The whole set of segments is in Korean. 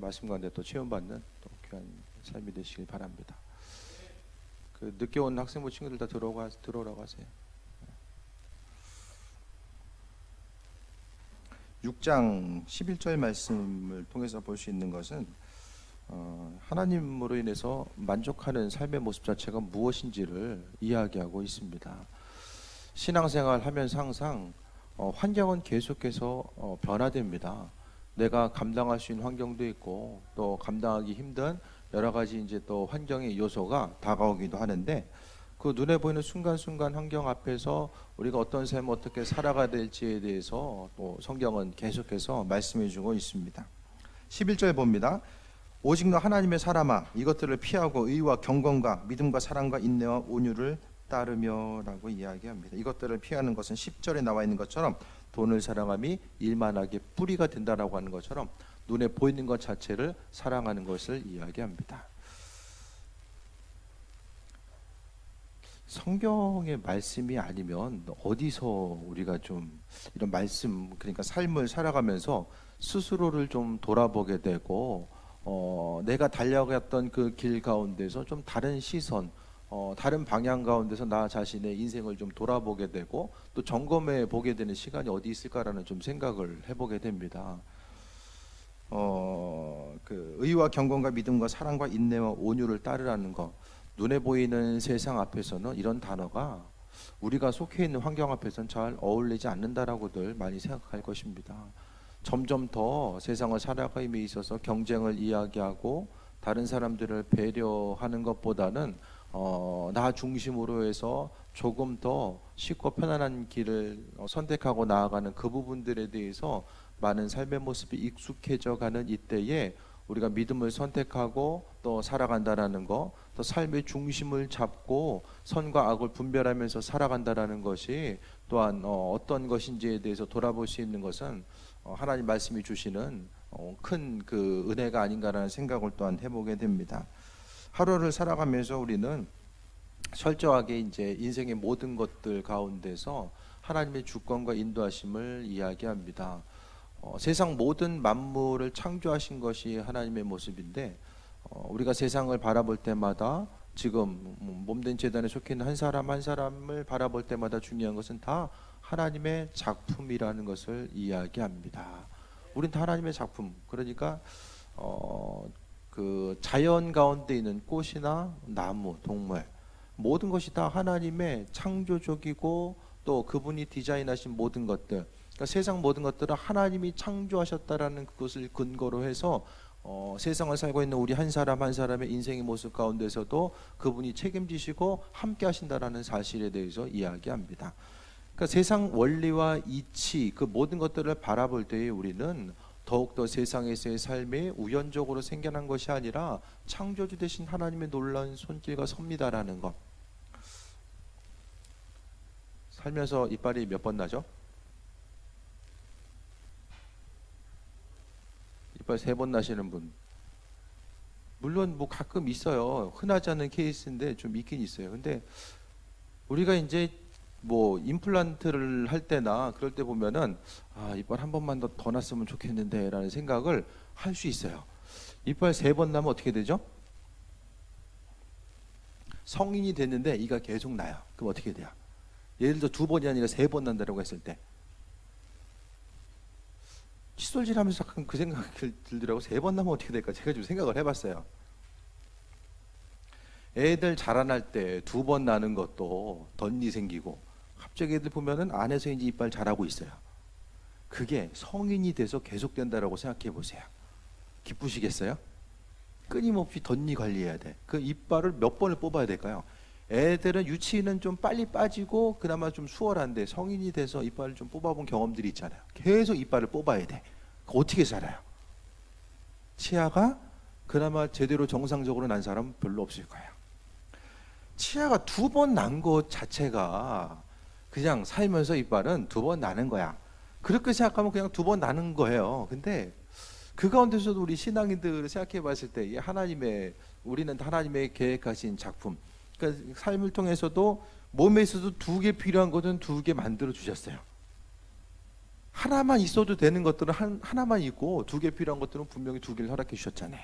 말씀 가운데 또 체험받는 또 귀한 삶이 되시길 바랍니다. 그 늦게 온 학생부 친구들 다 들어오라고 하세요. 6장 11절 말씀을 통해서 볼 수 있는 것은 하나님으로 인해서 만족하는 삶의 모습 자체가 무엇인지를 이야기하고 있습니다. 신앙생활 하면서 항상 환경은 계속해서 변화됩니다. 내가 감당할 수 있는 환경도 있고 또 감당하기 힘든 여러 가지 이제 또 환경의 요소가 다가오기도 하는데, 그 눈에 보이는 순간순간 환경 앞에서 우리가 어떤 삶을 어떻게 살아가야 될지에 대해서 또 성경은 계속해서 말씀해 주고 있습니다. 11절 봅니다. 오직 너 하나님의 사람아, 이것들을 피하고 의와 경건과 믿음과 사랑과 인내와 온유를 따르며 라고 이야기합니다. 이것들을 피하는 것은 10절에 나와 있는 것처럼 돈을 사랑함이 일만하게 뿌리가 된다라고 하는 것처럼 눈에 보이는 것 자체를 사랑하는 것을 이야기합니다. 성경의 말씀이 아니면 어디서 우리가 좀 이런 말씀, 그러니까 삶을 살아가면서 스스로를 좀 돌아보게 되고 내가 달려갔던 그 길 가운데서 좀 다른 시선, 다른 방향 가운데서 나 자신의 인생을 좀 돌아보게 되고 또 점검해 보게 되는 시간이 어디 있을까라는 좀 생각을 해보게 됩니다. 그 의와 경건과 믿음과 사랑과 인내와 온유를 따르라는 것, 눈에 보이는 세상 앞에서는 이런 단어가 우리가 속해 있는 환경 앞에서는 잘 어울리지 않는다라고들 많이 생각할 것입니다. 점점 더 세상을 살아감에 있어서 경쟁을 이야기하고 다른 사람들을 배려하는 것보다는 나 중심으로 해서 조금 더 쉽고 편안한 길을 선택하고 나아가는 그 부분들에 대해서 많은 삶의 모습이 익숙해져 가는 이때에 우리가 믿음을 선택하고 또 살아간다라는 것, 또 삶의 중심을 잡고 선과 악을 분별하면서 살아간다라는 것이 또한 어떤 것인지에 대해서 돌아볼 수 있는 것은 하나님 말씀이 주시는 큰 그 은혜가 아닌가라는 생각을 또한 해보게 됩니다. 하루를 살아가면서 우리는 철저하게 이제 인생의 모든 것들 가운데서 하나님의 주권과 인도하심을 이야기합니다. 세상 모든 만물을 창조하신 것이 하나님의 모습인데, 우리가 세상을 바라볼 때마다 지금 몸된 재단에 속해 있는 한 사람 한 사람을 바라볼 때마다 중요한 것은 다 하나님의 작품이라는 것을 이야기합니다. 우린 다 하나님의 작품. 그러니까 그 자연 가운데 있는 꽃이나 나무, 동물, 모든 것이 다 하나님의 창조적이고 또 그분이 디자인하신 모든 것들, 그러니까 세상 모든 것들은 하나님이 창조하셨다라는 그것을 근거로 해서 세상을 살고 있는 우리 한 사람 한 사람의 인생의 모습 가운데서도 그분이 책임지시고 함께 하신다라는 사실에 대해서 이야기합니다. 그러니까 세상 원리와 이치, 그 모든 것들을 바라볼 때에 우리는 더욱더 세상에서의 삶이 우연적으로 생겨난 것이 아니라 창조주 되신 하나님의 놀라운 손길과 섭니다라는 것. 살면서 이빨이 몇 번 나죠? 이빨 3번 나시는 분, 물론 뭐 가끔 있어요. 흔하지 않은 케이스인데 좀 있긴 있어요. 근데 우리가 이제 뭐 임플란트를 할 때나 그럴 때 보면은 이빨 한 번만 더 났으면 좋겠는데 라는 생각을 할 수 있어요. 이빨 3번 나면 어떻게 되죠? 성인이 됐는데 이가 계속 나요. 그럼 어떻게 돼요? 예를 들어 2번이 아니라 3번 난다라고 했을 때 칫솔질 하면서 가끔 그 생각이 들더라고. 3번 나면 어떻게 될까? 제가 좀 생각을 해봤어요. 애들 자라날 때 2번 나는 것도 덧니 생기고 갑자기 애들 보면은 안에서 이제 이빨 자라고 있어요. 그게 성인이 돼서 계속된다라고 생각해 보세요. 기쁘시겠어요? 끊임없이 덧니 관리해야 돼. 그 이빨을 몇 번을 뽑아야 될까요? 애들은 유치는 좀 빨리 빠지고 그나마 좀 수월한데 성인이 돼서 이빨을 좀 뽑아본 경험들이 있잖아요. 계속 이빨을 뽑아야 돼. 어떻게 살아요? 치아가 그나마 제대로 정상적으로 난 사람은 별로 없을 거예요. 치아가 2번 난 것 자체가 그냥 살면서 이빨은 2번 나는 거야. 그렇게 생각하면 그냥 2번 나는 거예요. 근데 그 가운데서도 우리 신앙인들을 생각해 봤을 때 우리는 하나님의 계획하신 작품, 그러니까 삶을 통해서도 몸에 있어도 2개 필요한 것은 2개 만들어 주셨어요. 하나만 있어도 되는 것들은 하나만 있고 두 개 필요한 것들은 분명히 두 개를 허락해 주셨잖아요.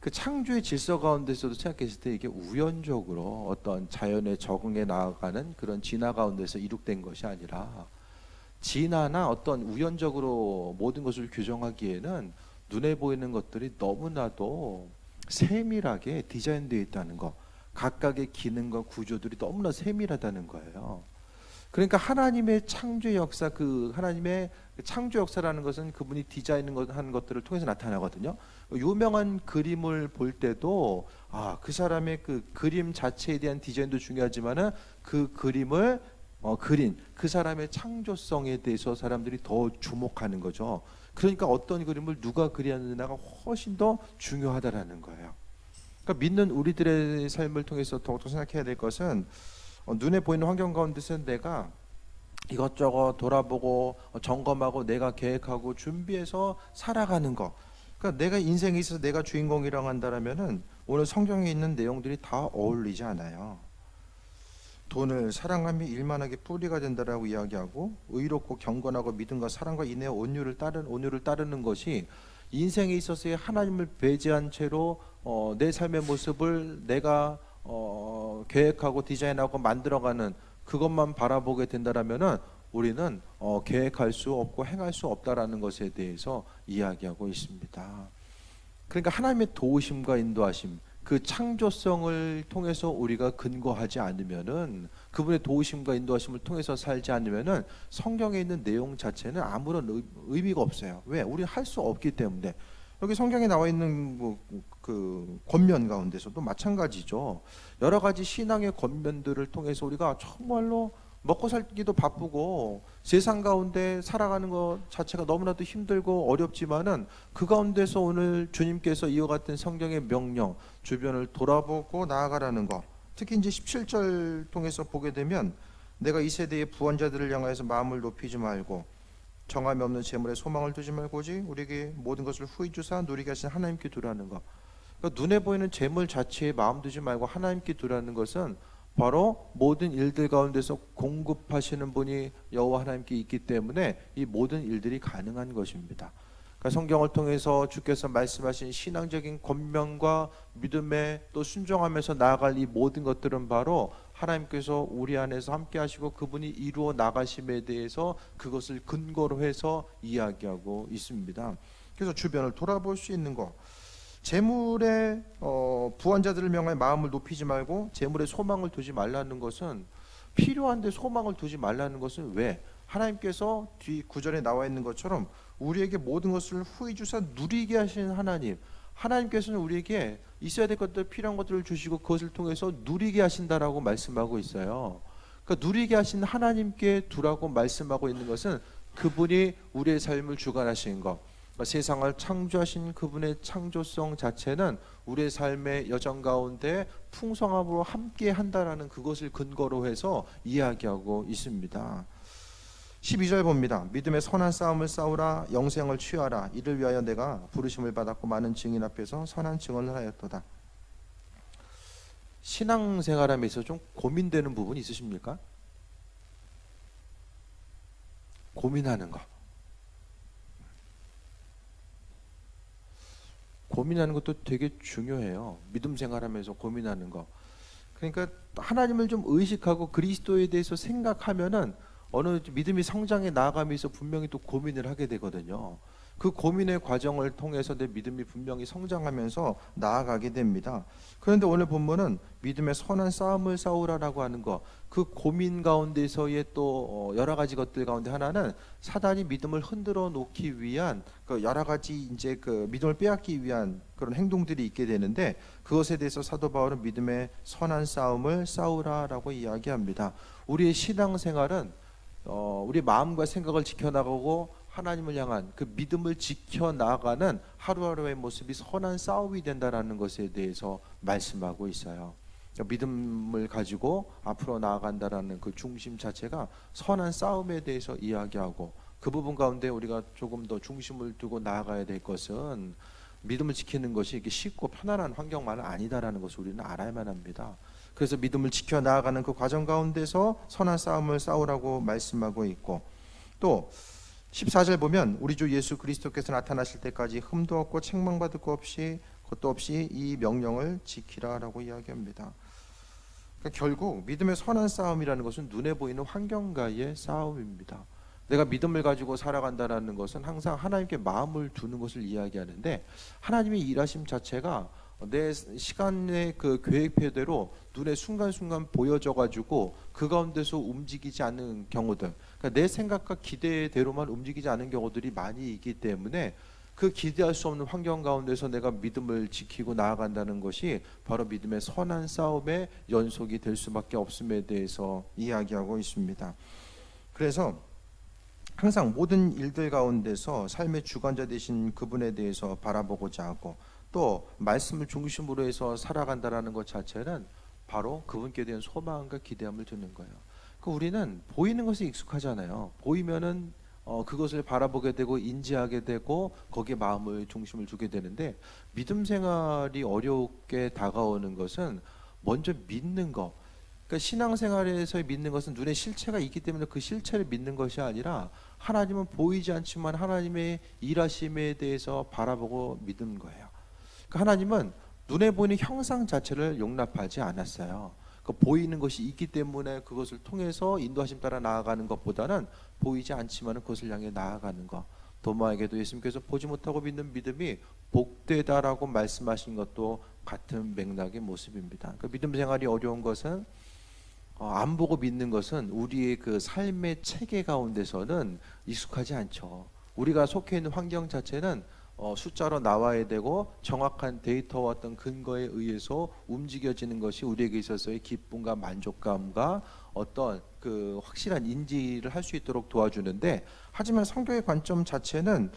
그 창조의 질서 가운데서도 생각했을 때 이게 우연적으로 어떤 자연에 적응해 나아가는 그런 진화 가운데서 이룩된 것이 아니라 진화나 어떤 우연적으로 모든 것을 규정하기에는 눈에 보이는 것들이 너무나도 세밀하게 디자인되어 있다는 거, 각각의 기능과 구조들이 너무나 세밀하다는 거예요. 그러니까 하나님의 창조 역사, 그 하나님의 창조 역사라는 것은 그분이 디자인한 것들을 통해서 나타나거든요. 유명한 그림을 볼 때도 그 사람의 그 그림 자체에 대한 디자인도 중요하지만은 그 그림을 그린 그 사람의 창조성에 대해서 사람들이 더 주목하는 거죠. 그러니까 어떤 그림을 누가 그렸느냐가 훨씬 더 중요하다라는 거예요. 그러니까 믿는 우리들의 삶을 통해서 더욱더 생각해야 될 것은 눈에 보이는 환경 가운데서 내가 이것저것 돌아보고 점검하고 내가 계획하고 준비해서 살아가는 거. 그러니까 내가 인생에 있어서 내가 주인공이라고 한다면은 오늘 성경에 있는 내용들이 다 어울리지 않아요. 돈을 사랑하며 일만하게 뿌리가 된다라고 이야기하고 의롭고 경건하고 믿음과 사랑과 인내와 온유를 따르는 것이 인생에 있어서의 하나님을 배제한 채로 내 삶의 모습을 내가 계획하고 디자인하고 만들어가는 그것만 바라보게 된다라면은 우리는 계획할 수 없고 행할 수 없다라는 것에 대해서 이야기하고 있습니다. 그러니까 하나님의 도우심과 인도하심, 그 창조성을 통해서 우리가 근거하지 않으면은 그분의 도우심과 인도하심을 통해서 살지 않으면은 성경에 있는 내용 자체는 아무런 의미가 없어요. 왜? 우리 할 수 없기 때문에. 여기 성경에 나와 있는 그 권면 가운데서도 마찬가지죠. 여러 가지 신앙의 권면들을 통해서 우리가 정말로 먹고 살기도 바쁘고 세상 가운데 살아가는 것 자체가 너무나도 힘들고 어렵지만은 그 가운데서 오늘 주님께서 이어갔던 성경의 명령, 주변을 돌아보고 나아가라는 것. 특히 이제 17절 통해서 보게 되면 내가 이 세대의 부원자들을 향하여서 마음을 높이지 말고 정함이 없는 재물에 소망을 두지 말고 오직 우리에게 모든 것을 후히 주사 누리게 하신 하나님께 두라는 것. 그러니까 눈에 보이는 재물 자체에 마음 두지 말고 하나님께 두라는 것은 바로 모든 일들 가운데서 공급하시는 분이 여호와 하나님께 있기 때문에 이 모든 일들이 가능한 것입니다. 그러니까 성경을 통해서 주께서 말씀하신 신앙적인 권면과 믿음에 또 순종하면서 나아갈 이 모든 것들은 바로 하나님께서 우리 안에서 함께 하시고 그분이 이루어 나가심에 대해서 그것을 근거로 해서 이야기하고 있습니다. 그래서 주변을 돌아볼 수 있는 것, 재물에 부원자들을 명하여 마음을 높이지 말고 재물에 소망을 두지 말라는 것은 필요한데 소망을 두지 말라는 것은 왜? 하나님께서 뒤 구절에 나와 있는 것처럼 우리에게 모든 것을 후히 주사 누리게 하시는 하나님, 하나님께서는 우리에게 있어야 될 것들, 필요한 것들을 주시고 그것을 통해서 누리게 하신다라고 말씀하고 있어요. 그러니까 누리게 하신 하나님께 두라고 말씀하고 있는 것은 그분이 우리의 삶을 주관하시는 것, 그러니까 세상을 창조하신 그분의 창조성 자체는 우리의 삶의 여정 가운데 풍성함으로 함께 한다라는 그것을 근거로 해서 이야기하고 있습니다. 12절 봅니다. 믿음의 선한 싸움을 싸우라, 영생을 취하라. 이를 위하여 내가 부르심을 받았고 많은 증인 앞에서 선한 증언을 하였도다. 신앙생활하면서 좀 고민되는 부분 있으십니까? 고민하는 거. 고민하는 것도 되게 중요해요. 믿음 생활하면서 고민하는 거. 그러니까 하나님을 좀 의식하고 그리스도에 대해서 생각하면은 어느 믿음이 성장해 나아가면서 분명히 또 고민을 하게 되거든요. 그 고민의 과정을 통해서 내 믿음이 분명히 성장하면서 나아가게 됩니다. 그런데 오늘 본문은 믿음의 선한 싸움을 싸우라라고 하는 것, 그 고민 가운데서의 또 여러 가지 것들 가운데 하나는 사단이 믿음을 흔들어 놓기 위한 그 여러 가지 이제 그 믿음을 빼앗기 위한 그런 행동들이 있게 되는데 그것에 대해서 사도 바울은 믿음의 선한 싸움을 싸우라라고 이야기합니다. 우리의 신앙생활은 우리 마음과 생각을 지켜나가고 하나님을 향한 그 믿음을 지켜나가는 하루하루의 모습이 선한 싸움이 된다라는 것에 대해서 말씀하고 있어요. 믿음을 가지고 앞으로 나아간다라는 그 중심 자체가 선한 싸움에 대해서 이야기하고 그 부분 가운데 우리가 조금 더 중심을 두고 나아가야 될 것은 믿음을 지키는 것이 이게 쉽고 편안한 환경만은 아니다라는 것을 우리는 알아야만 합니다. 그래서 믿음을 지켜 나아가는 그 과정 가운데서 선한 싸움을 싸우라고 말씀하고 있고 또 14절 보면 우리 주 예수 그리스도께서 나타나실 때까지 흠도 없고 책망받을 것도 없이 이 명령을 지키라라고 이야기합니다. 그러니까 결국 믿음의 선한 싸움이라는 것은 눈에 보이는 환경과의 싸움입니다. 내가 믿음을 가지고 살아간다는 것은 항상 하나님께 마음을 두는 것을 이야기하는데, 하나님의 일하심 자체가 내 시간의 그 계획표대로 눈에 순간순간 보여져 가지고 그 가운데서 움직이지 않는 경우들, 그러니까 내 생각과 기대대로만 움직이지 않는 경우들이 많이 있기 때문에 그 기대할 수 없는 환경 가운데서 내가 믿음을 지키고 나아간다는 것이 바로 믿음의 선한 싸움의 연속이 될 수밖에 없음에 대해서 이야기하고 있습니다. 그래서 항상 모든 일들 가운데서 삶의 주관자 되신 그분에 대해서 바라보고자 하고, 또 말씀을 중심으로 해서 살아간다라는 것 자체는 바로 그분께 대한 소망과 기대함을 두는 거예요. 우리는 보이는 것에 익숙하잖아요. 보이면은 그것을 바라보게 되고 인지하게 되고 거기에 마음을 중심을 두게 되는데, 믿음 생활이 어렵게 다가오는 것은 먼저 믿는 것. 그러니까 신앙생활에서 믿는 것은 눈에 실체가 있기 때문에 그 실체를 믿는 것이 아니라 하나님은 보이지 않지만 하나님의 일하심에 대해서 바라보고 믿는 거예요. 그러니까 하나님은 눈에 보이는 형상 자체를 용납하지 않았어요. 보이는 것이 있기 때문에 그것을 통해서 인도하심 따라 나아가는 것보다는 보이지 않지만 그것을 향해 나아가는 것. 도마에게도 예수님께서 보지 못하고 믿는 믿음이 복되다라고 말씀하신 것도 같은 맥락의 모습입니다. 그러니까 믿음 생활이 어려운 것은 안 보고 믿는 것은 우리의 그 삶의 체계 가운데서는 익숙하지 않죠. 우리가 속해 있는 환경 자체는 숫자로 나와야 되고 정확한 데이터와 어떤 근거에 의해서 움직여지는 것이 우리에게 있어서의 기쁨과 만족감과 어떤 그 확실한 인지를 할 수 있도록 도와주는데, 하지만 성경의 관점 자체는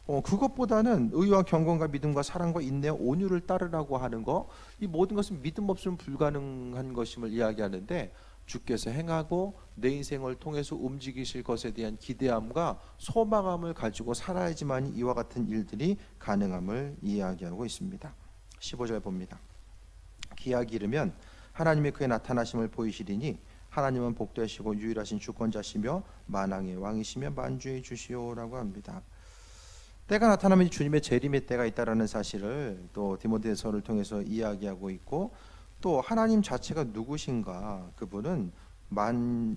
그것보다는 의와 경건과 믿음과 사랑과 인내와 온유를 따르라고 하는 거, 이 모든 것은 믿음 없으면 불가능한 것임을 이야기하는데, 주께서 행하고 내 인생을 통해서 움직이실 것에 대한 기대함과 소망함을 가지고 살아야지만 이와 같은 일들이 가능함을 이야기하고 있습니다. 15절 봅니다. 기약이 이르면 하나님의 그의 나타나심을 보이시리니 하나님은 복되시고 유일하신 주권자시며 만왕의 왕이시며 만주의 주시오라고 합니다. 때가 나타나면 주님의 재림의 때가 있다라는 사실을 또 디모데서를 통해서 이야기하고 있고, 또 하나님 자체가 누구신가, 그분은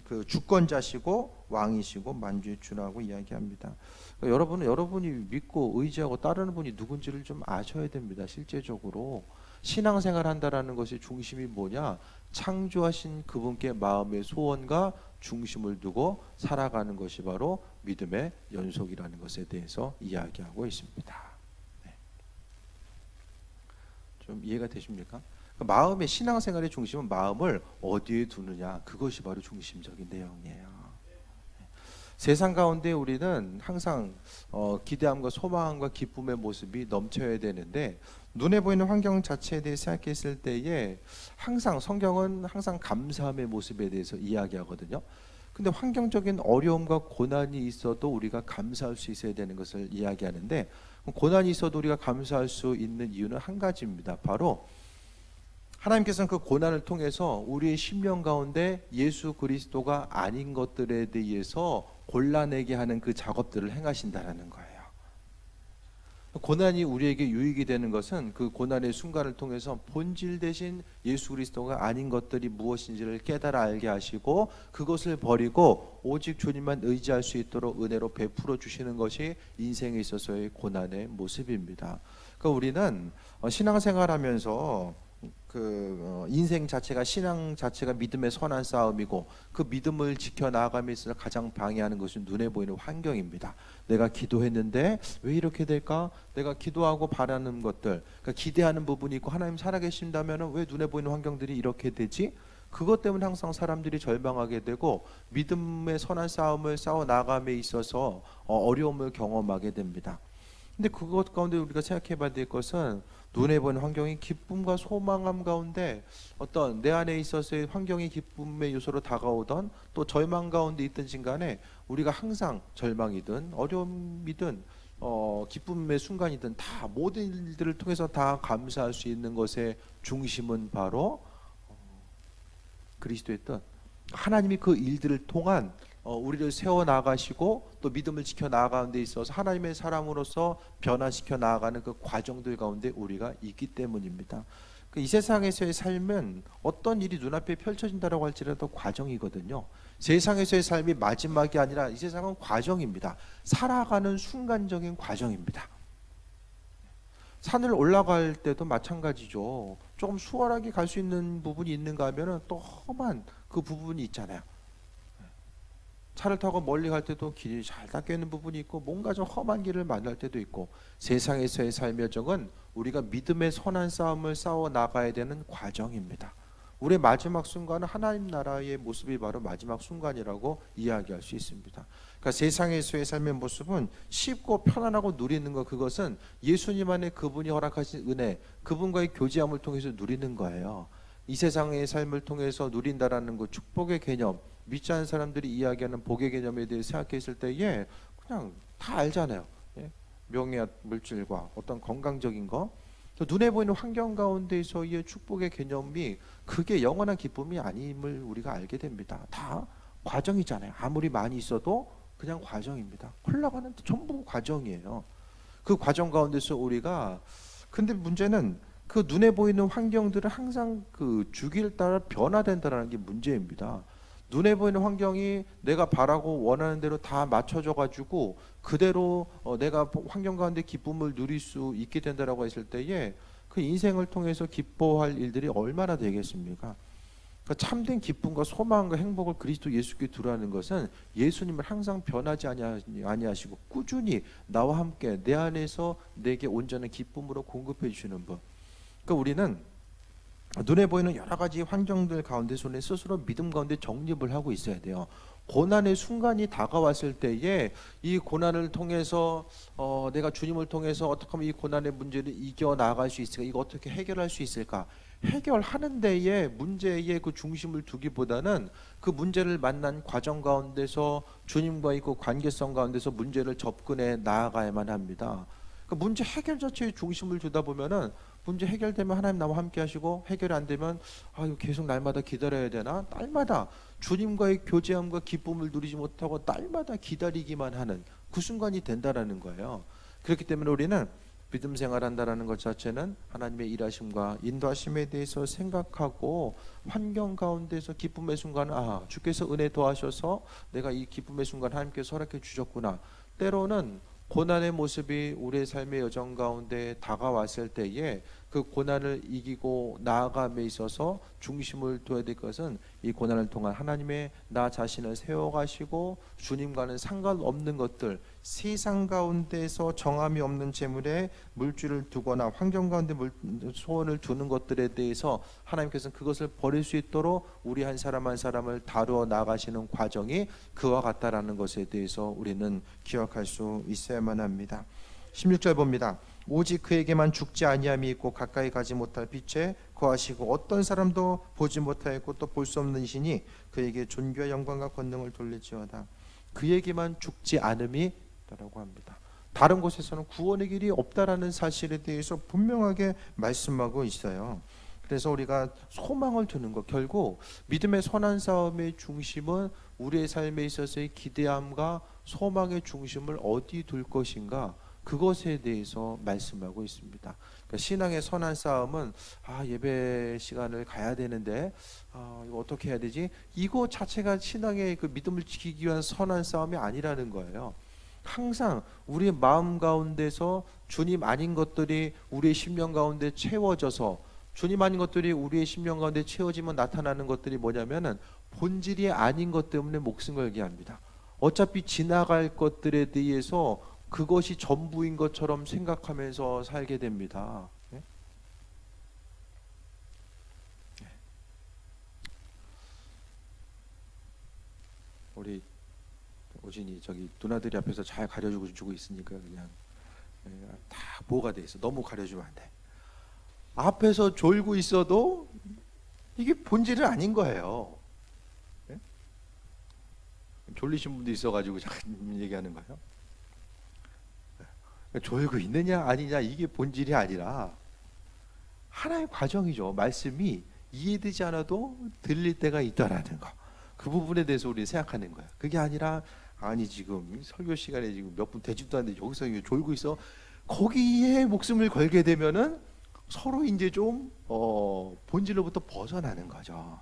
그 주권자시고 왕이시고 만주의 주라고 이야기합니다. 그러니까 여러분이 믿고 의지하고 따르는 분이 누군지를 좀 아셔야 됩니다. 실제적으로 신앙생활 한다라는 것의 중심이 뭐냐, 창조하신 그분께 마음의 소원과 중심을 두고 살아가는 것이 바로 믿음의 연속이라는 것에 대해서 이야기하고 있습니다. 네. 좀 이해가 되십니까? 마음의 신앙생활의 중심은 마음을 어디에 두느냐, 그것이 바로 중심적인 내용이에요. 세상 가운데 우리는 항상 기대함과 소망과 기쁨의 모습이 넘쳐야 되는데, 눈에 보이는 환경 자체에 대해 생각했을 때에 항상 성경은 항상 감사함의 모습에 대해서 이야기하거든요. 근데 환경적인 어려움과 고난이 있어도 우리가 감사할 수 있어야 되는 것을 이야기하는데, 고난이 있어도 우리가 감사할 수 있는 이유는 한 가지입니다. 바로 하나님께서는 그 고난을 통해서 우리의 심령 가운데 예수 그리스도가 아닌 것들에 대해서 골라내게 하는 그 작업들을 행하신다라는 거예요. 고난이 우리에게 유익이 되는 것은 그 고난의 순간을 통해서 본질 대신 예수 그리스도가 아닌 것들이 무엇인지를 깨달아 알게 하시고 그것을 버리고 오직 주님만 의지할 수 있도록 은혜로 베풀어 주시는 것이 인생에 있어서의 고난의 모습입니다. 그러니까 우리는 신앙생활하면서 인생 자체가, 신앙 자체가 믿음의 선한 싸움이고, 그 믿음을 지켜 나아감에 있어서 가장 방해하는 것은 눈에 보이는 환경입니다. 내가 기도했는데 왜 이렇게 될까? 내가 기도하고 바라는 것들, 그러니까 기대하는 부분이 있고 하나님 살아계신다면 왜 눈에 보이는 환경들이 이렇게 되지? 그것 때문에 항상 사람들이 절망하게 되고 믿음의 선한 싸움을 싸워 나감에 있어서 어려움을 경험하게 됩니다. 근데 그것 가운데 우리가 생각해 봐야 될 것은, 눈에 보이는 환경이 기쁨과 소망함 가운데 어떤 내 안에 있어서의 환경이 기쁨의 요소로 다가오던, 또 절망 가운데 있든지 간에 우리가 항상 절망이든 어려움이든 기쁨의 순간이든 다 모든 일들을 통해서 다 감사할 수 있는 것의 중심은 바로 그리스도의 뜻, 하나님이 그 일들을 통한 우리를 세워 나가시고 또 믿음을 지켜 나아가는 데 있어서 하나님의 사람으로서 변화시켜 나아가는 그 과정들 가운데 우리가 있기 때문입니다. 이 세상에서의 삶은 어떤 일이 눈앞에 펼쳐진다라고 할지라도 과정이거든요. 세상에서의 삶이 마지막이 아니라 이 세상은 과정입니다. 살아가는 순간적인 과정입니다. 산을 올라갈 때도 마찬가지죠. 조금 수월하게 갈 수 있는 부분이 있는가 하면은 또 험한 그 부분이 있잖아요. 차를 타고 멀리 갈 때도 길이 잘 닦여 있는 부분이 있고 뭔가 좀 험한 길을 만날 때도 있고, 세상에서의 삶의 여정은 우리가 믿음의 선한 싸움을 싸워 나가야 되는 과정입니다. 우리의 마지막 순간은 하나님 나라의 모습이 바로 마지막 순간이라고 이야기할 수 있습니다. 그러니까 세상에서의 삶의 모습은 쉽고 편안하고 누리는 것, 그것은 예수님 안에 그분이 허락하신 은혜, 그분과의 교제함을 통해서 누리는 거예요. 이 세상의 삶을 통해서 누린다라는 것, 축복의 개념, 믿지 않는 사람들이 이야기하는 복의 개념에 대해 생각했을 때에 그냥 다 알잖아요. 명예와 물질과 어떤 건강적인 거, 눈에 보이는 환경 가운데서의 축복의 개념이 그게 영원한 기쁨이 아님을 우리가 알게 됩니다. 다 과정이잖아요. 아무리 많이 있어도 그냥 과정입니다. 흘러가는 전부 과정이에요. 그 과정 가운데서 우리가, 근데 문제는 그 눈에 보이는 환경들은 항상 그 주기를 따라 변화된다는 게 문제입니다. 눈에 보이는 환경이 내가 바라고 원하는 대로 다 맞춰져 가지고 그대로 내가 환경 가운데 기쁨을 누릴 수 있게 된다라고 했을 때에 그 인생을 통해서 기뻐할 일들이 얼마나 되겠습니까? 그러니까 참된 기쁨과 소망과 행복을 그리스도 예수께 두라는 것은 예수님을 항상 변하지 아니하시고 꾸준히 나와 함께 내 안에서 내게 온전한 기쁨으로 공급해 주시는 분. 그러니까 우리는 눈에 보이는 여러 가지 환경들 가운데서 스스로 믿음 가운데 정립을 하고 있어야 돼요. 고난의 순간이 다가왔을 때에 이 고난을 통해서 내가 주님을 통해서 어떻게 하면 이 고난의 문제를 이겨 나갈 수 있을까? 이거 어떻게 해결할 수 있을까? 해결하는 데에 문제의 그 중심을 두기보다는 그 문제를 만난 과정 가운데서 주님과의 그 관계성 가운데서 문제를 접근해 나아가야만 합니다. 그 문제 해결 자체에 중심을 두다 보면은 문제 해결되면 하나님 나와 함께 하시고, 해결이 안 되면 이거 계속 날마다 기다려야 되나? 날마다 주님과의 교제함과 기쁨을 누리지 못하고 날마다 기다리기만 하는 그 순간이 된다라는 거예요. 그렇기 때문에 우리는 믿음 생활한다라는 것 자체는 하나님의 일하심과 인도하심에 대해서 생각하고, 환경 가운데서 기쁨의 순간은 주께서 은혜 더하셔서 내가 이 기쁨의 순간 하나님께서 허락해 주셨구나. 때로는 고난의 모습이 우리의 삶의 여정 가운데 다가왔을 때에 그 고난을 이기고 나아감에 있어서 중심을 둬야 될 것은 이 고난을 통한 하나님의 나 자신을 세워가시고 주님과는 상관없는 것들, 세상 가운데서 정함이 없는 재물에 물질을 두거나 환경 가운데 소원을 두는 것들에 대해서 하나님께서는 그것을 버릴 수 있도록 우리 한 사람 한 사람을 다루어 나가시는 과정이 그와 같다라는 것에 대해서 우리는 기억할 수 있어야만 합니다. 16절 봅니다. 오직 그에게만 죽지 아니함이 있고 가까이 가지 못할 빛에 거하시고 어떤 사람도 보지 못하였고 또 볼 수 없는 이시니 그에게 존귀와 영광과 권능을 돌릴지어다. 그에게만 죽지 않음이 있다라고 합니다. 다른 곳에서는 구원의 길이 없다라는 사실에 대해서 분명하게 말씀하고 있어요. 그래서 우리가 소망을 두는 것, 결국 믿음의 선한 싸움의 중심은 우리의 삶에 있어서의 기대함과 소망의 중심을 어디 둘 것인가, 그것에 대해서 말씀하고 있습니다. 그러니까 신앙의 선한 싸움은 예배 시간을 가야 되는데 이거 어떻게 해야 되지? 이거 자체가 신앙의 그 믿음을 지키기 위한 선한 싸움이 아니라는 거예요. 항상 우리의 마음 가운데서 주님 아닌 것들이 우리의 심령 가운데 채워져서, 주님 아닌 것들이 우리의 심령 가운데 채워지면 나타나는 것들이 뭐냐면은 본질이 아닌 것 때문에 목숨 걸게 합니다. 어차피 지나갈 것들에 대해서 그것이 전부인 것처럼 생각하면서 살게 됩니다. 우리 오진이 저기 누나들이 앞에서 잘 가려주고 있으니까 그냥 다 뭐가 돼 있어. 너무 가려주면 안 돼. 앞에서 졸고 있어도 이게 본질은 아닌 거예요. 졸리신 분도 있어가지고 잠깐 얘기하는 거예요. 졸고 있느냐 아니냐 이게 본질이 아니라 하나의 과정이죠. 말씀이 이해되지 않아도 들릴 때가 있다라는 거. 그 부분에 대해서 우리 생각하는 거야. 그게 아니라 아니 지금 설교 시간에 지금 몇 분 되지도 않는데 여기서 이거 졸고 있어. 거기에 목숨을 걸게 되면은 서로 이제 좀 본질로부터 벗어나는 거죠.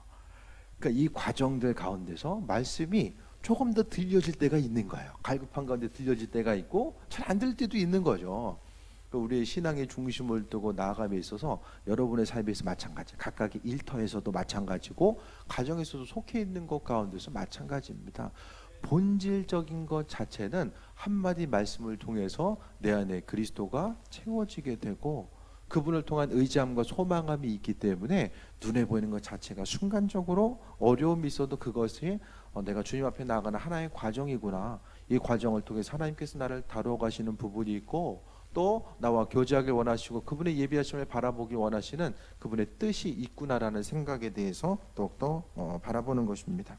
그러니까 이 과정들 가운데서 말씀이 조금 더 들려질 때가 있는 거예요. 갈급한 가운데 들려질 때가 있고 잘 안 들릴 때도 있는 거죠. 그러니까 우리의 신앙의 중심을 두고 나아감에 있어서 여러분의 삶에서 마찬가지, 각각의 일터에서도 마찬가지고 가정에서도 속해 있는 것 가운데서 마찬가지입니다. 본질적인 것 자체는 한마디 말씀을 통해서 내 안에 그리스도가 채워지게 되고 그분을 통한 의지함과 소망함이 있기 때문에 눈에 보이는 것 자체가 순간적으로 어려움이 있어도 그것이 내가 주님 앞에 나아가는 하나의 과정이구나. 이 과정을 통해서 하나님께서 나를 다루어 가시는 부분이 있고 또 나와 교제하길 원하시고 그분의 예비하심을 바라보길 원하시는 그분의 뜻이 있구나라는 생각에 대해서 더욱더 바라보는 것입니다.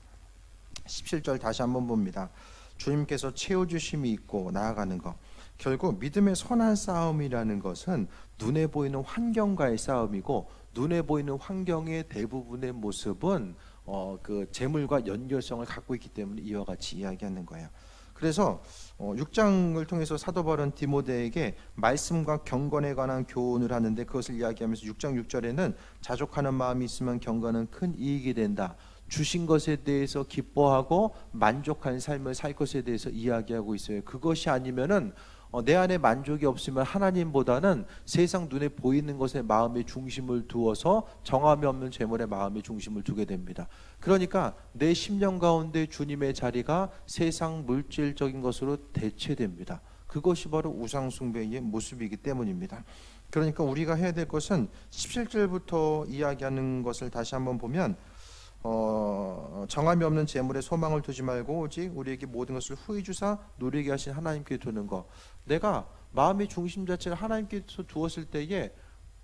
17절 다시 한번 봅니다. 주님께서 채워주심이 있고 나아가는 것. 결국 믿음의 선한 싸움이라는 것은 눈에 보이는 환경과의 싸움이고 눈에 보이는 환경의 대부분의 모습은 그 재물과 연결성을 갖고 있기 때문에 이와 같이 이야기하는 거예요. 그래서 6장을 통해서 사도 바울은 디모데에게 말씀과 경건에 관한 교훈을 하는데 그것을 이야기하면서 6장 6절에는 자족하는 마음이 있으면 경건은 큰 이익이 된다. 주신 것에 대해서 기뻐하고 만족한 삶을 살 것에 대해서 이야기하고 있어요. 그것이 아니면은 내 안에 만족이 없으면 하나님보다는 세상 눈에 보이는 것에 마음의 중심을 두어서 정함이 없는 재물에 마음의 중심을 두게 됩니다. 그러니까 내 심령 가운데 주님의 자리가 세상 물질적인 것으로 대체됩니다. 그것이 바로 우상숭배의 모습이기 때문입니다. 그러니까 우리가 해야 될 것은 17절부터 이야기하는 것을 다시 한번 보면 정함이 없는 재물에 소망을 두지 말고 오직 우리에게 모든 것을 후히 주사 누리게 하신 하나님께 두는 것. 내가 마음의 중심 자체를 하나님께서 두었을 때에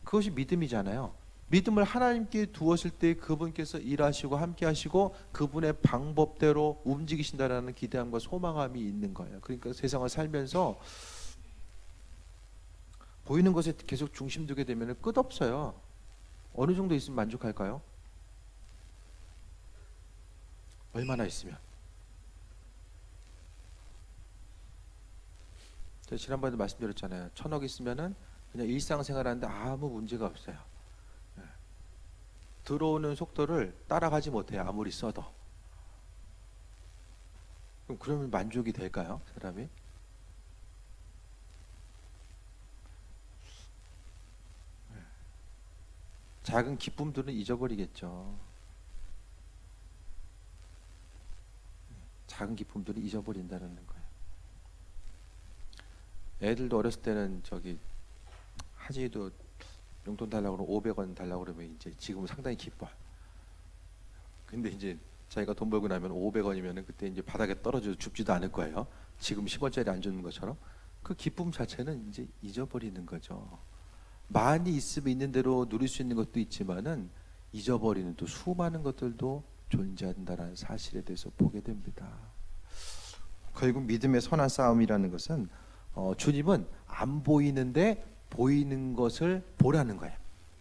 그것이 믿음이잖아요. 믿음을 하나님께 두었을 때 그분께서 일하시고 함께 하시고 그분의 방법대로 움직이신다라는 기대함과 소망함이 있는 거예요. 그러니까 세상을 살면서 보이는 것에 계속 중심 두게 되면 끝없어요. 어느 정도 있으면 만족할까요? 얼마나 있으면? 제가 지난번에도 말씀드렸잖아요. 1,000억 있으면은 그냥 일상생활하는데 아무 문제가 없어요. 들어오는 속도를 따라가지 못해요. 아무리 써도. 그럼 그러면 만족이 될까요? 사람이? 작은 기쁨들은 잊어버리겠죠. 작은 기쁨들을 잊어버린다는 거예요. 애들도 어렸을 때는 하지도 용돈 달라고 그러면 500원 달라고 그러면 이제 지금은 상당히 기뻐. 근데 이제 자기가 돈 벌고 나면 500원이면은 그때 이제 바닥에 떨어져 죽지도 않을 거예요. 지금 10원짜리 안 주는 것처럼 그 기쁨 자체는 이제 잊어버리는 거죠. 많이 있으면 있는 대로 누릴 수 있는 것도 있지만은 잊어버리는 또 수많은 것들도 존재한다는 사실에 대해서 보게 됩니다. 결국 믿음의 선한 싸움이라는 것은 주님은 안 보이는데 보이는 것을 보라는 거예요.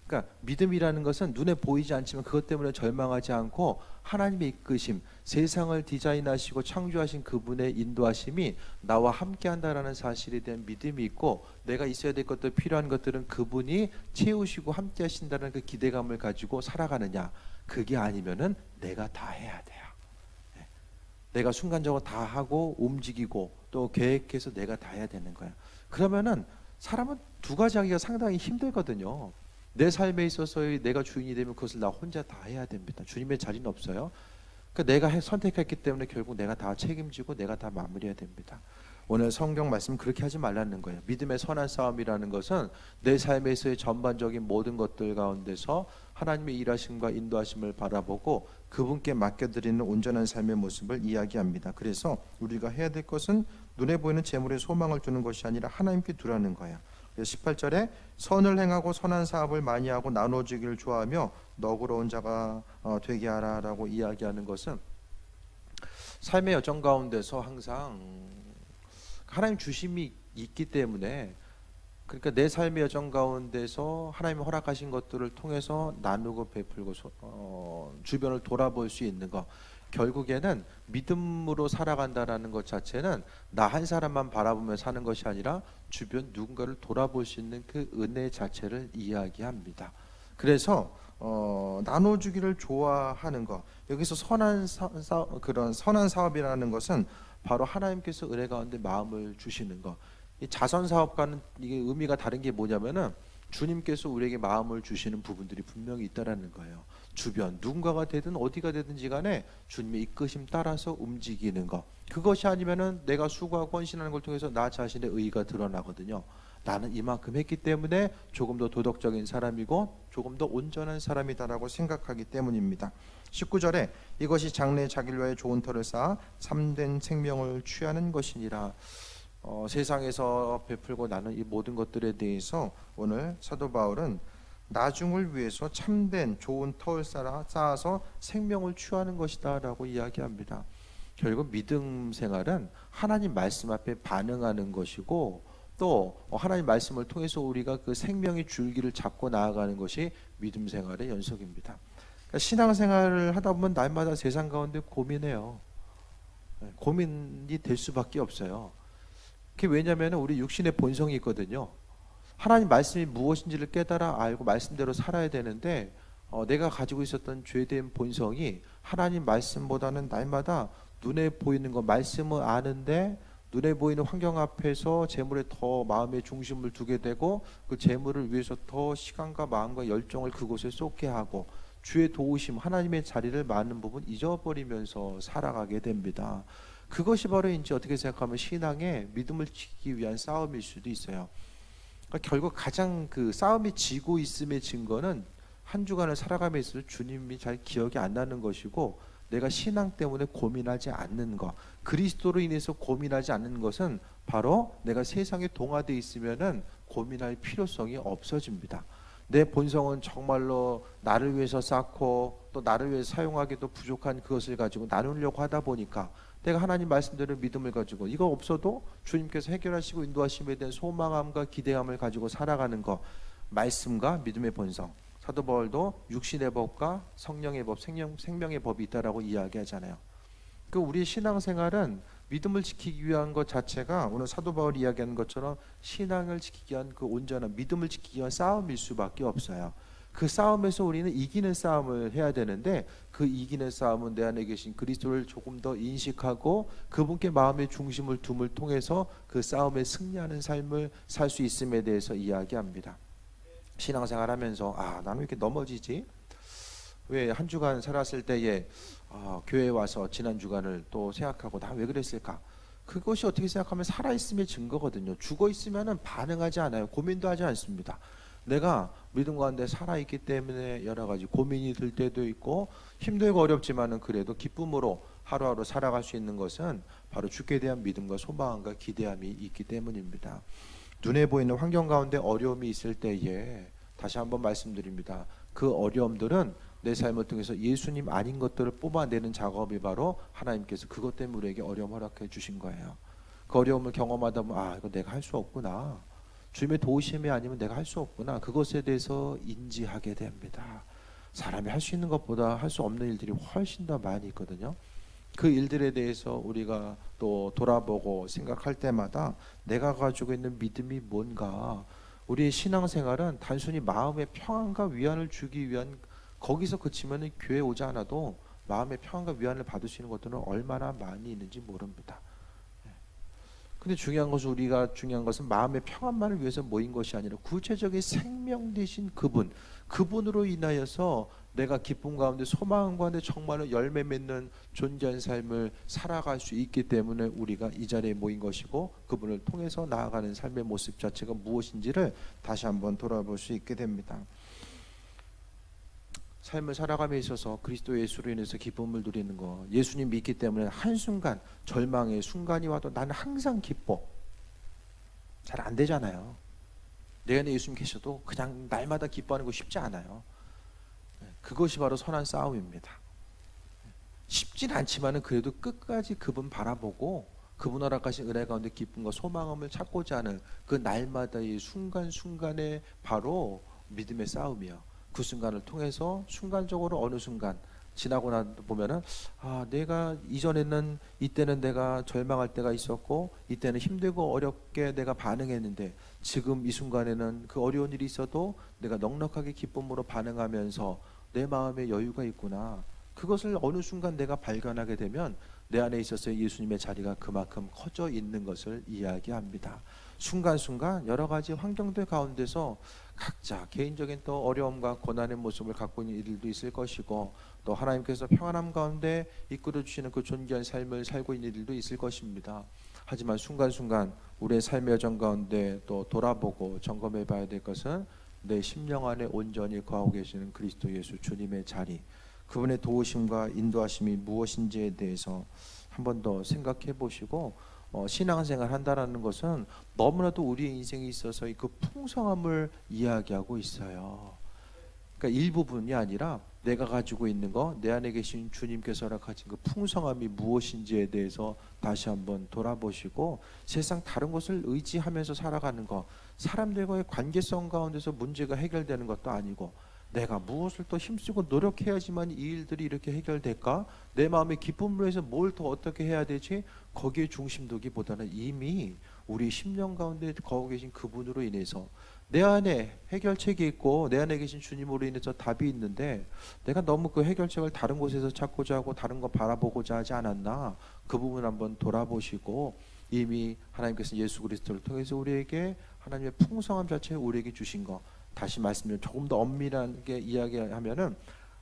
그러니까 믿음이라는 것은 눈에 보이지 않지만 그것 때문에 절망하지 않고 하나님의 이끄심, 세상을 디자인하시고 창조하신 그분의 인도하심이 나와 함께한다라는 사실에 대한 믿음이 있고 내가 있어야 될 것들, 필요한 것들은 그분이 채우시고 함께하신다는 그 기대감을 가지고 살아가느냐. 그게 아니면은 내가 다 해야 돼요. 내가 순간적으로 다 하고 움직이고 또 계획해서 내가 다 해야 되는 거야. 그러면은 사람은 두 가지 하기가 상당히 힘들거든요. 내 삶에 있어서의 내가 주인이 되면 그것을 나 혼자 다 해야 됩니다. 주님의 자리는 없어요. 그러니까 내가 선택했기 때문에 결국 내가 다 책임지고 내가 다 마무리해야 됩니다. 오늘 성경 말씀 그렇게 하지 말라는 거예요. 믿음의 선한 싸움이라는 것은 내 삶에서의 전반적인 모든 것들 가운데서 하나님의 일하심과 인도하심을 바라보고 그분께 맡겨드리는 온전한 삶의 모습을 이야기합니다. 그래서 우리가 해야 될 것은 눈에 보이는 재물에 소망을 두는 것이 아니라 하나님께 두라는 거예요. 18절에 선을 행하고 선한 사업을 많이 하고 나눠주기를 좋아하며 너그러운 자가 되게 하라라고 이야기하는 것은 삶의 여정 가운데서 항상 하나님 주심이 있기 때문에 그러니까 내 삶의 여정 가운데서 하나님이 허락하신 것들을 통해서 나누고 베풀고 주변을 돌아볼 수 있는 것 결국에는 믿음으로 살아간다라는 것 자체는 나 한 사람만 바라보며 사는 것이 아니라 주변 누군가를 돌아볼 수 있는 그 은혜 자체를 이야기합니다. 그래서 나눠주기를 좋아하는 것, 여기서 그런 선한 사업이라는 것은 바로 하나님께서 은혜 가운데 마음을 주시는 것. 이 자선 사업과는 이게 의미가 다른 게 뭐냐면은 주님께서 우리에게 마음을 주시는 부분들이 분명히 있다라는 거예요. 주변 누군가가 되든 어디가 되든지 간에 주님의 이끄심 따라서 움직이는 것. 그것이 아니면은 내가 수고하고 헌신하는 걸 통해서 나 자신의 의의가 드러나거든요. 나는 이만큼 했기 때문에 조금 더 도덕적인 사람이고 조금 더 온전한 사람이다라고 생각하기 때문입니다. 19절에 이것이 장래 자길로의 좋은 터를 쌓아 참된 생명을 취하는 것이니라. 세상에서 베풀고 나는 이 모든 것들에 대해서 오늘 사도 바울은 나중을 위해서 참된 좋은 터를 쌓아서 생명을 취하는 것이다 라고 이야기합니다. 결국 믿음 생활은 하나님 말씀 앞에 반응하는 것이고 또 하나님 말씀을 통해서 우리가 그 생명의 줄기를 잡고 나아가는 것이 믿음 생활의 연속입니다. 그러니까 신앙생활을 하다 보면 날마다 세상 가운데 고민해요. 고민이 될 수밖에 없어요. 그게 왜냐하면 우리 육신의 본성이 있거든요. 하나님 말씀이 무엇인지를 깨달아 알고 말씀대로 살아야 되는데 내가 가지고 있었던 죄된 본성이 하나님 말씀보다는 날마다 눈에 보이는 거 말씀을 아는데 눈에 보이는 환경 앞에서 재물에 더 마음의 중심을 두게 되고 그 재물을 위해서 더 시간과 마음과 열정을 그곳에 쏟게 하고 주의 도우심 하나님의 자리를 많은 부분 잊어버리면서 살아가게 됩니다. 그것이 바로 이제 어떻게 생각하면 신앙의 믿음을 지키기 위한 싸움일 수도 있어요. 그러니까 결국 가장 그 싸움이 지고 있음의 증거는 한 주간을 살아가면서 주님이 잘 기억이 안 나는 것이고 내가 신앙 때문에 고민하지 않는 것, 그리스도로 인해서 고민하지 않는 것은 바로 내가 세상에 동화되어 있으면은 고민할 필요성이 없어집니다. 내 본성은 정말로 나를 위해서 쌓고 또 나를 위해서 사용하기도 부족한 그것을 가지고 나누려고 하다 보니까 내가 하나님 말씀대로 믿음을 가지고 이거 없어도 주님께서 해결하시고 인도하심에 대한 소망함과 기대함을 가지고 살아가는 것, 말씀과 믿음의 본성. 사도 바울도 육신의 법과 성령의 법, 생명의 법이 있다라고 이야기하잖아요. 그 우리 신앙생활은 믿음을 지키기 위한 것 자체가 오늘 사도 바울이 이야기하는 것처럼 신앙을 지키기 위한 그 온전한 믿음을 지키기 위한 싸움일 수밖에 없어요. 그 싸움에서 우리는 이기는 싸움을 해야 되는데 그 이기는 싸움은 내 안에 계신 그리스도를 조금 더 인식하고 그분께 마음의 중심을 둠을 통해서 그 싸움에 승리하는 삶을 살 수 있음에 대해서 이야기합니다. 신앙생활하면서 나는 왜 이렇게 넘어지지? 왜 한 주간 살았을 때에 교회에 와서 지난 주간을 또 생각하고 나 왜 그랬을까? 그것이 어떻게 생각하면 살아있음의 증거거든요. 죽어있으면 반응하지 않아요. 고민도 하지 않습니다. 내가 믿음 가운데 살아있기 때문에 여러 가지 고민이 들 때도 있고 힘들고 어렵지만은 그래도 기쁨으로 하루하루 살아갈 수 있는 것은 바로 주께 대한 믿음과 소망과 기대함이 있기 때문입니다. 눈에 보이는 환경 가운데 어려움이 있을 때에 다시 한번 말씀드립니다. 그 어려움들은 내 삶을 통해서 예수님 아닌 것들을 뽑아내는 작업이 바로 하나님께서 그것 때문에 우리에게 어려움을 허락해 주신 거예요. 그 어려움을 경험하다 보면 이거 내가 할 수 없구나. 주님의 도우심이 아니면 내가 할 수 없구나. 그것에 대해서 인지하게 됩니다. 사람이 할 수 있는 것보다 할 수 없는 일들이 훨씬 더 많이 있거든요. 그 일들에 대해서 우리가 또 돌아보고 생각할 때마다 내가 가지고 있는 믿음이 뭔가, 우리의 신앙생활은 단순히 마음의 평안과 위안을 주기 위한, 거기서 그치면 교회 오지 않아도 마음의 평안과 위안을 받을 수 있는 것들은 얼마나 많이 있는지 모릅니다. 근데 중요한 것은 마음의 평안만을 위해서 모인 것이 아니라 구체적인 생명 되신 그분으로 인하여서 내가 기쁨 가운데 소망 가운데 정말로 열매 맺는 존재한 삶을 살아갈 수 있기 때문에 우리가 이 자리에 모인 것이고 그분을 통해서 나아가는 삶의 모습 자체가 무엇인지를 다시 한번 돌아볼 수 있게 됩니다. 삶을 살아감에 있어서 그리스도 예수로 인해서 기쁨을 누리는 것, 예수님 믿기 때문에 한순간 절망의 순간이 와도 나는 항상 기뻐. 잘 안 되잖아요. 내 안에 예수님 계셔도 그냥 날마다 기뻐하는 거 쉽지 않아요. 그것이 바로 선한 싸움입니다. 쉽진 않지만은 그래도 끝까지 그분 바라보고 그분 허락하신 은혜 가운데 기쁨과 소망을 찾고자 하는 그 날마다의 순간순간에 바로 믿음의 싸움이요. 그 순간을 통해서 순간적으로 어느 순간 지나고 나 보면은 내가 이전에는 이때는 내가 절망할 때가 있었고 이때는 힘들고 어렵게 내가 반응했는데 지금 이 순간에는 그 어려운 일이 있어도 내가 넉넉하게 기쁨으로 반응하면서 내 마음에 여유가 있구나. 그것을 어느 순간 내가 발견하게 되면 내 안에 있어서 예수님의 자리가 그만큼 커져 있는 것을 이야기합니다. 순간순간 여러 가지 환경들 가운데서 각자 개인적인 또 어려움과 고난의 모습을 갖고 있는 이들도 있을 것이고 또 하나님께서 평안함 가운데 이끌어 주시는 그 존귀한 삶을 살고 있는 이들도 있을 것입니다. 하지만 순간순간 우리의 삶의 여정 가운데 또 돌아보고 점검해 봐야 될 것은 내 심령 안에 온전히 거하고 계시는 그리스도 예수 주님의 자리, 그분의 도우심과 인도하심이 무엇인지에 대해서 한 번 더 생각해 보시고 신앙생활 한다라는 것은 너무나도 우리의 인생에 있어서 그 풍성함을 이야기하고 있어요. 그러니까 일부분이 아니라 내가 가지고 있는 거, 내 안에 계신 주님께서 허락하신 그 풍성함이 무엇인지에 대해서 다시 한번 돌아보시고 세상 다른 것을 의지하면서 살아가는 거, 사람들과의 관계성 가운데서 문제가 해결되는 것도 아니고 내가 무엇을 또 힘쓰고 노력해야지만 이 일들이 이렇게 해결될까? 내 마음의 기쁨으로 해서 뭘 더 어떻게 해야 되지? 거기에 중심 두기보다는 이미 우리 심령 가운데 거하고 계신 그분으로 인해서 내 안에 해결책이 있고 내 안에 계신 주님으로 인해서 답이 있는데 내가 너무 그 해결책을 다른 곳에서 찾고자 하고 다른 거 바라보고자 하지 않았나? 그 부분 한번 돌아보시고 이미 하나님께서 예수 그리스도를 통해서 우리에게 하나님의 풍성함 자체를 우리에게 주신 거, 다시 말씀드리면 조금 더 엄밀하게 이야기하면은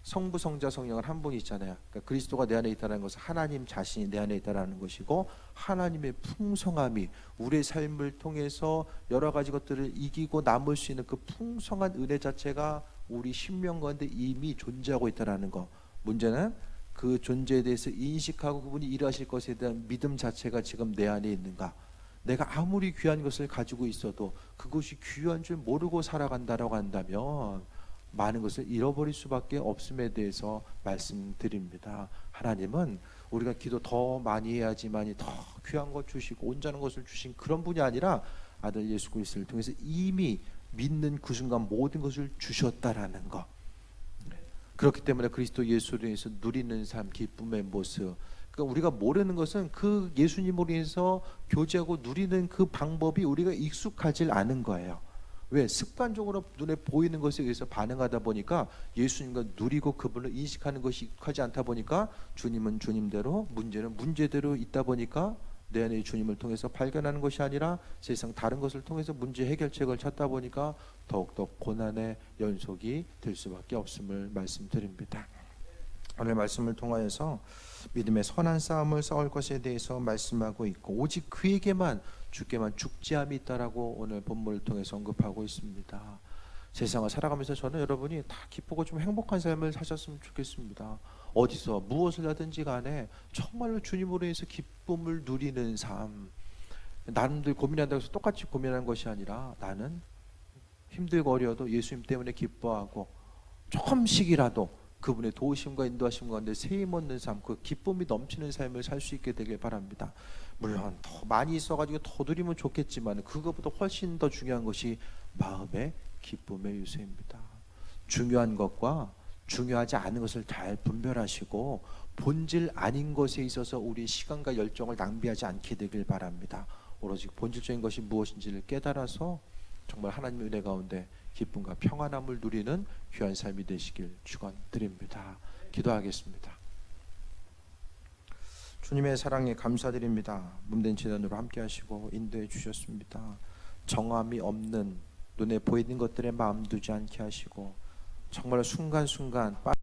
성부, 성자, 성령은 한 분이 있잖아요. 그러니까 그리스도가 내 안에 있다는 것은 하나님 자신이 내 안에 있다는 것이고 하나님의 풍성함이 우리의 삶을 통해서 여러 가지 것들을 이기고 남을 수 있는 그 풍성한 은혜 자체가 우리 심령 가운데 이미 존재하고 있다는 거. 문제는 그 존재에 대해서 인식하고 그분이 일하실 것에 대한 믿음 자체가 지금 내 안에 있는가. 내가 아무리 귀한 것을 가지고 있어도 그것이 귀한 줄 모르고 살아간다라고 한다면 많은 것을 잃어버릴 수밖에 없음에 대해서 말씀드립니다. 하나님은 우리가 기도 더 많이 해야지만이 더 귀한 것 주시고 온전한 것을 주신 그런 분이 아니라 아들 예수 그리스도를 통해서 이미 믿는 그 순간 모든 것을 주셨다라는 것. 그렇기 때문에 그리스도 예수를 인해서 누리는 삶, 기쁨의 모습, 그러니까 우리가 모르는 것은 그 예수님으로 인해서 교제하고 누리는 그 방법이 우리가 익숙하질 않은 거예요. 왜? 습관적으로 눈에 보이는 것에 의해서 반응하다 보니까 예수님과 누리고 그분을 인식하는 것이 익숙하지 않다 보니까 주님은 주님대로, 문제는 문제대로 있다 보니까 내 안에 주님을 통해서 발견하는 것이 아니라 세상 다른 것을 통해서 문제 해결책을 찾다 보니까 더욱더 고난의 연속이 될 수밖에 없음을 말씀드립니다. 오늘 말씀을 통하여서 믿음의 선한 싸움을 싸울 것에 대해서 말씀하고 있고 오직 그에게만 주께만 죽지함이 있다라고 오늘 본문을 통해서 언급하고 있습니다. 세상을 살아가면서 저는 여러분이 다 기쁘고 좀 행복한 삶을 사셨으면 좋겠습니다. 어디서 무엇을 하든지 간에 정말로 주님으로 인해서 기쁨을 누리는 삶, 남들 고민한다고 해서 똑같이 고민하는 것이 아니라 나는 힘들고 어려워도 예수님 때문에 기뻐하고 조금씩이라도 그분의 도우심과 인도하심 가운데 세임 얻는 삶, 그 기쁨이 넘치는 삶을 살 수 있게 되길 바랍니다. 물론 더 많이 있어가지고 더 누리면 좋겠지만 그것보다 훨씬 더 중요한 것이 마음의 기쁨의 유세입니다. 중요한 것과 중요하지 않은 것을 잘 분별하시고 본질 아닌 것에 있어서 우리 시간과 열정을 낭비하지 않게 되길 바랍니다. 오로지 본질적인 것이 무엇인지를 깨달아서 정말 하나님의 은혜 가운데 기쁨과 평안함을 누리는 귀한 삶이 되시길 축원드립니다. 기도하겠습니다. 주님의 사랑에 감사드립니다. 몸된 재단으로 함께 하시고 인도해 주셨습니다. 정함이 없는 눈에 보이는 것들에 마음 두지 않게 하시고 정말 순간순간